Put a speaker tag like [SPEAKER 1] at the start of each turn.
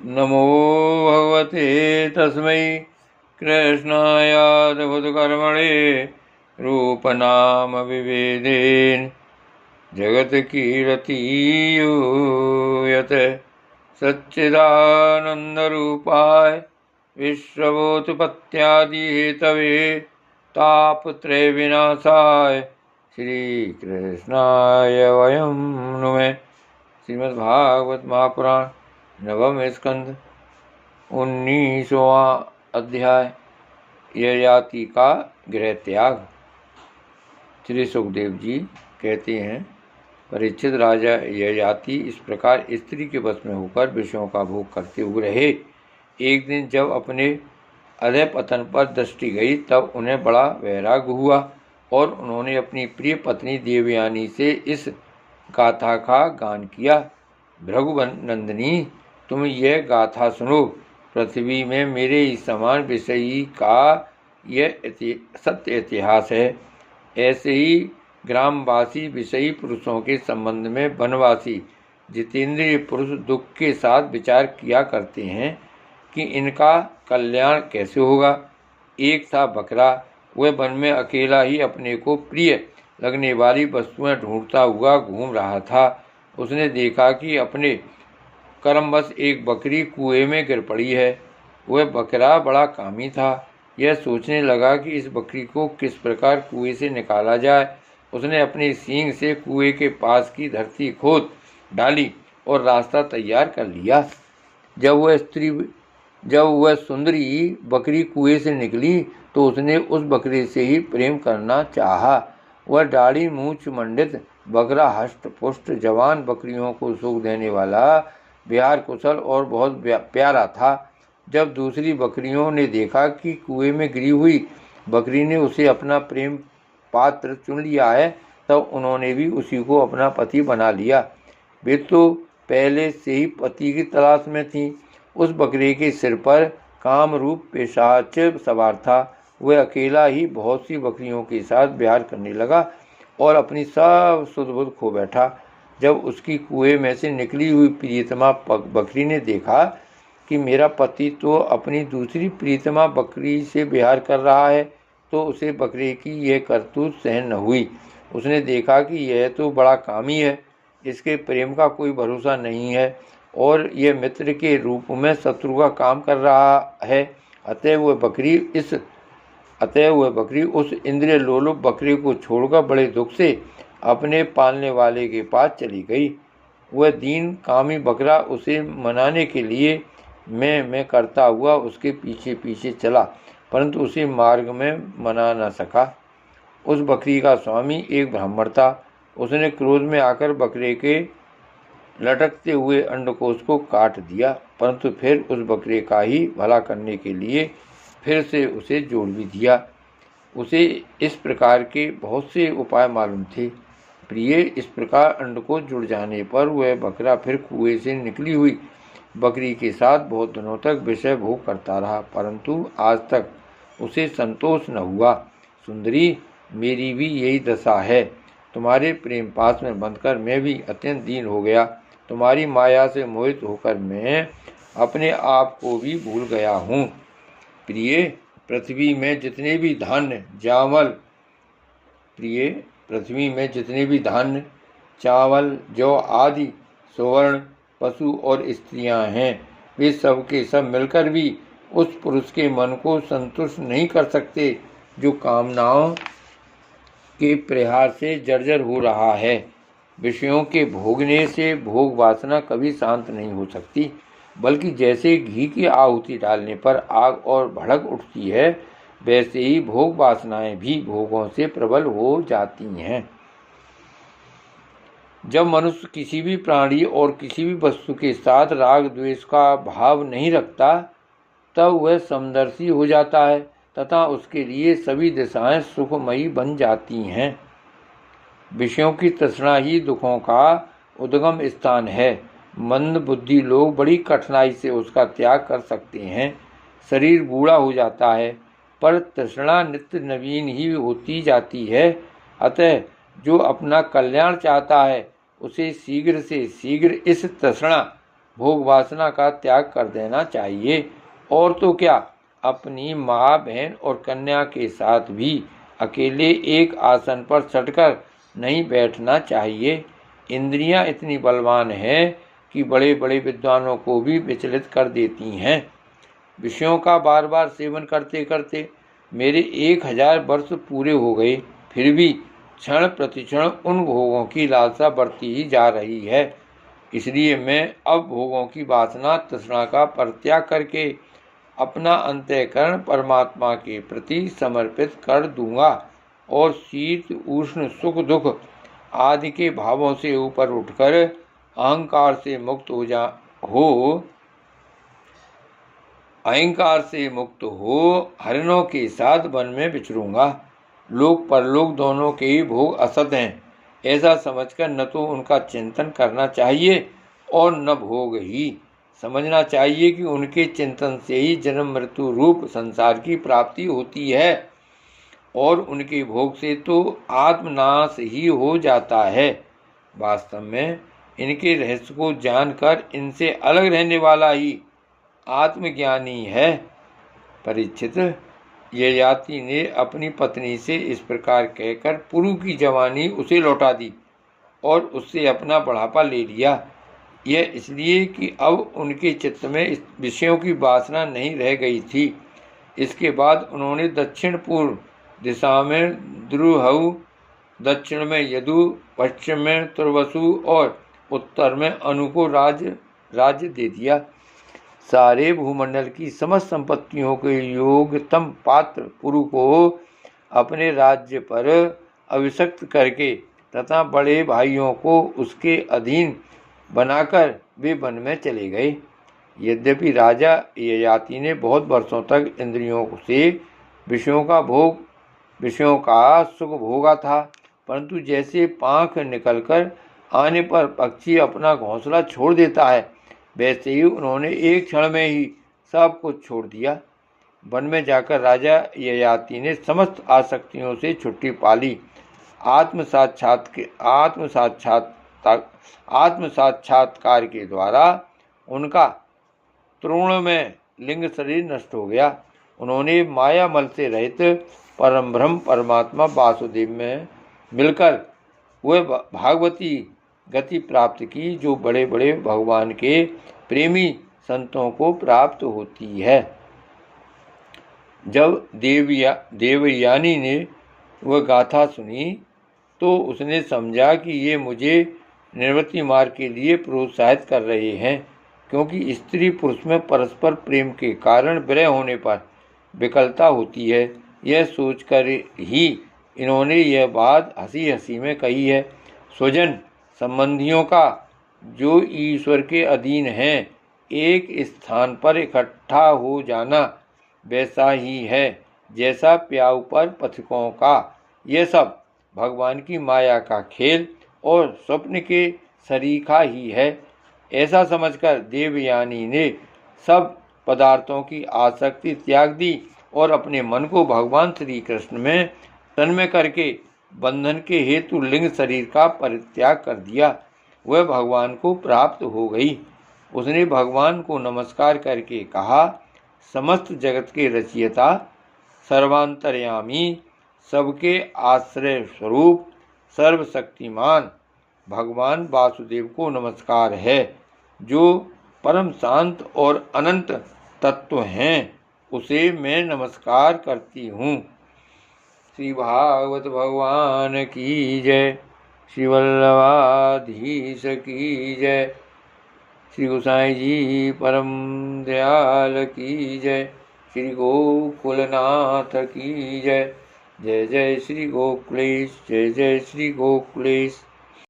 [SPEAKER 1] नमो भगवते तस्मै कृष्णायाद्भुतकर्मणे रूपनाम विभेदेन जगत्कीर्तियो यत् सच्चिदानन्दरूपाय विश्वोत्पत्त्यादिहेतवे तापत्रयविनाशाय श्रीकृष्णाय वयं नुमः। श्रीमद्भागवत महापुराण नवम स्कंद 19वां अध्याय ययाति का गृह त्याग। श्री सुखदेव जी कहते हैं, परीक्षित राजा ययाति इस प्रकार स्त्री के वश में होकर विषयों का भोग करते हुए रहे। एक दिन जब अपने अधःपतन पर दृष्टि गई तब उन्हें बड़ा वैराग्य हुआ और उन्होंने अपनी प्रिय पत्नी देवयानी से इस गाथा का गान किया। भृगुनंदिनी, तुम यह गाथा सुनो। पृथ्वी में मेरे ही समान विषयी का यह सत्य इतिहास है। ऐसे ही ग्रामवासी विषयी पुरुषों के संबंध में वनवासी जितेंद्रिय पुरुष दुख के साथ विचार किया करते हैं कि इनका कल्याण कैसे होगा। एक था बकरा, वह वन में अकेला ही अपने को प्रिय लगने वाली वस्तुएं ढूंढता हुआ घूम रहा था। उसने देखा कि अपने कर्मवश एक बकरी कुएं में गिर पड़ी है। वह बकरा बड़ा कामी था। यह सोचने लगा कि इस बकरी को किस प्रकार कुएं से निकाला जाए। उसने अपने सींग से कुएं के पास की धरती खोद डाली और रास्ता तैयार कर लिया। जब वह सुंदरी बकरी कुएं से निकली तो उसने उस बकरे से ही प्रेम करना चाहा। वह दाढ़ी मूंछ मंडित बकरा हष्ट पुष्ट जवान बकरियों को सुख देने वाला विहार कुशल और बहुत प्यारा था। जब दूसरी बकरियों ने देखा कि कुएं में गिरी हुई बकरी ने उसे अपना प्रेम पात्र चुन लिया है तब उन्होंने भी उसी को अपना पति बना लिया। वे तो पहले से ही पति की तलाश में थीं। उस बकरे के सिर पर काम रूप पिशाच सवार था। वह अकेला ही बहुत सी बकरियों के साथ विहार करने लगा और अपनी सब सुध बुध खो बैठा। जब उसकी कुएं में से निकली हुई प्रियतमा बकरी ने देखा कि मेरा पति तो अपनी दूसरी प्रियतमा बकरी से विहार कर रहा है तो उसे बकरे की यह करतूत सहन न हुई। उसने देखा कि यह तो बड़ा कामी है, इसके प्रेम का कोई भरोसा नहीं है और यह मित्र के रूप में शत्रु का काम कर रहा है। अतः वह बकरी उस इंद्रिय लोलुप बकरी को छोड़कर बड़े दुख से अपने पालने वाले के पास चली गई। वह दीन कामी बकरा उसे मनाने के लिए मैं करता हुआ उसके पीछे पीछे चला, परंतु उसे मार्ग में मना न सका। उस बकरी का स्वामी एक ब्राह्मण था। उसने क्रोध में आकर बकरे के लटकते हुए अंडकोश को काट दिया, परंतु फिर उस बकरे का ही भला करने के लिए फिर से उसे जोड़ भी दिया। उसे इस प्रकार के बहुत से उपाय मालूम थे। प्रिय, इस प्रकार अंडकोश जुड़ जाने पर वह बकरा फिर कुएं से निकली हुई बकरी के साथ बहुत दिनों तक विषय भोग करता रहा, परंतु आज तक उसे संतोष न हुआ। सुंदरी, मेरी भी यही दशा है। तुम्हारे प्रेम पास में बंधकर मैं भी अत्यंत दीन हो गया। तुम्हारी माया से मोहित होकर मैं अपने आप को भी भूल गया हूँ। प्रिय, पृथ्वी में जितने भी धान्य चावल जौ आदि सुवर्ण पशु और स्त्रियां हैं, वे सब के सब मिलकर भी उस पुरुष के मन को संतुष्ट नहीं कर सकते जो कामनाओं के प्रहार से जर्जर हो रहा है। विषयों के भोगने से भोग वासना कभी शांत नहीं हो सकती, बल्कि जैसे घी की आहुति डालने पर आग और भड़क उठती है, वैसे ही भोग वासनाएं भी भोगों से प्रबल हो जाती हैं। जब मनुष्य किसी भी प्राणी और किसी भी वस्तु के साथ राग द्वेष का भाव नहीं रखता तब वह समदर्शी हो जाता है तथा उसके लिए सभी दिशाएं सुखमयी बन जाती हैं। विषयों की तृष्णा ही दुखों का उद्गम स्थान है। मंद बुद्धि लोग बड़ी कठिनाई से उसका त्याग कर सकते हैं। शरीर बूढ़ा हो जाता है पर तृष्णा नित्य नवीन ही होती जाती है। अतः जो अपना कल्याण चाहता है उसे शीघ्र से शीघ्र इस तृष्णा भोग वासना का त्याग कर देना चाहिए। और तो क्या, अपनी माँ, बहन और कन्या के साथ भी अकेले एक आसन पर चढ़कर नहीं बैठना चाहिए। इंद्रियां इतनी बलवान हैं कि बड़े बड़े विद्वानों को भी विचलित कर देती हैं। विषयों का बार बार सेवन करते करते मेरे 1000 वर्ष पूरे हो गए, फिर भी क्षण प्रतिक्षण उन भोगों की लालसा बढ़ती ही जा रही है। इसलिए मैं अब भोगों की वासना तृष्णा का परित्याग करके अपना अंतःकरण परमात्मा के प्रति समर्पित कर दूंगा और शीत उष्ण सुख दुख आदि के भावों से ऊपर उठकर अहंकार से मुक्त हो हरिणों के साथ वन में विचरूंगा। लोक परलोक दोनों के ही भोग असत हैं, ऐसा समझकर न तो उनका चिंतन करना चाहिए और न भोग ही। समझना चाहिए कि उनके चिंतन से ही जन्म मृत्यु रूप संसार की प्राप्ति होती है और उनके भोग से तो आत्मनाश ही हो जाता है। वास्तव में इनके रहस्य को जानकर इनसे अलग रहने वाला ही आत्मज्ञानी है। परीक्षित, ययाति ने अपनी पत्नी से इस प्रकार कहकर पुरु की जवानी उसे लौटा दी और उससे अपना बढ़ापा ले लिया। यह इसलिए कि अब उनके चित्त में इस विषयों की वासना नहीं रह गई थी। इसके बाद उन्होंने दक्षिण पूर्व दिशा में द्रुहु, दक्षिण में यदु, पश्चिम में तुर्वसु और उत्तर में अनु को राज्य दे दिया। सारे भूमंडल की समस्त संपत्तियों के योग्यतम पात्र पुरु को अपने राज्य पर अभिषिक्त करके तथा बड़े भाइयों को उसके अधीन बनाकर वे वन में चले गए। यद्यपि राजा ययाति ने बहुत वर्षों तक इंद्रियों से विषयों का सुख भोगा था, परंतु जैसे पांख निकलकर आने पर पक्षी अपना घोंसला छोड़ देता है, वैसे ही उन्होंने एक क्षण में ही सब कुछ छोड़ दिया। वन में जाकर राजा ययाति ने समस्त आसक्तियों से छुट्टी पाली। आत्म साक्षात्कार के द्वारा उनका तृण में लिंग शरीर नष्ट हो गया। उन्होंने माया मल से रहित परम ब्रह्म परमात्मा वासुदेव में मिलकर वह भागवती गति प्राप्त की जो बड़े बड़े भगवान के प्रेमी संतों को प्राप्त होती है। जब देवयानी ने वह गाथा सुनी तो उसने समझा कि ये मुझे निवृत्ति मार्ग के लिए प्रोत्साहित कर रहे हैं, क्योंकि स्त्री पुरुष में परस्पर प्रेम के कारण विरह होने पर विकलता होती है। यह सोचकर ही इन्होंने यह बात हंसी हंसी में कही है। स्वजन संबंधियों का जो ईश्वर के अधीन हैं, एक स्थान पर इकट्ठा हो जाना वैसा ही है जैसा प्याऊ पर पथिकों का। यह सब भगवान की माया का खेल और स्वप्न के सरीखा ही है। ऐसा समझकर देवयानी ने सब पदार्थों की आसक्ति त्याग दी और अपने मन को भगवान श्री कृष्ण में तन्मय करके बंधन के हेतु लिंग शरीर का परित्याग कर दिया। वह भगवान को प्राप्त हो गई। उसने भगवान को नमस्कार करके कहा, समस्त जगत के रचयिता, सर्वांतर्यामी, सबके आश्रय स्वरूप, सर्वशक्तिमान भगवान वासुदेव को नमस्कार है, जो परम शांत और अनंत तत्व हैं। उसे मैं नमस्कार करती हूँ। श्री भागवत भगवान की जय। श्री वल्लभाधीश की जय। श्री गोसाई जी परम दयाल की जय। श्री गोकुलनाथ की जय। जय जय श्री गोकुलेश, जय जय श्री गोकुलेश।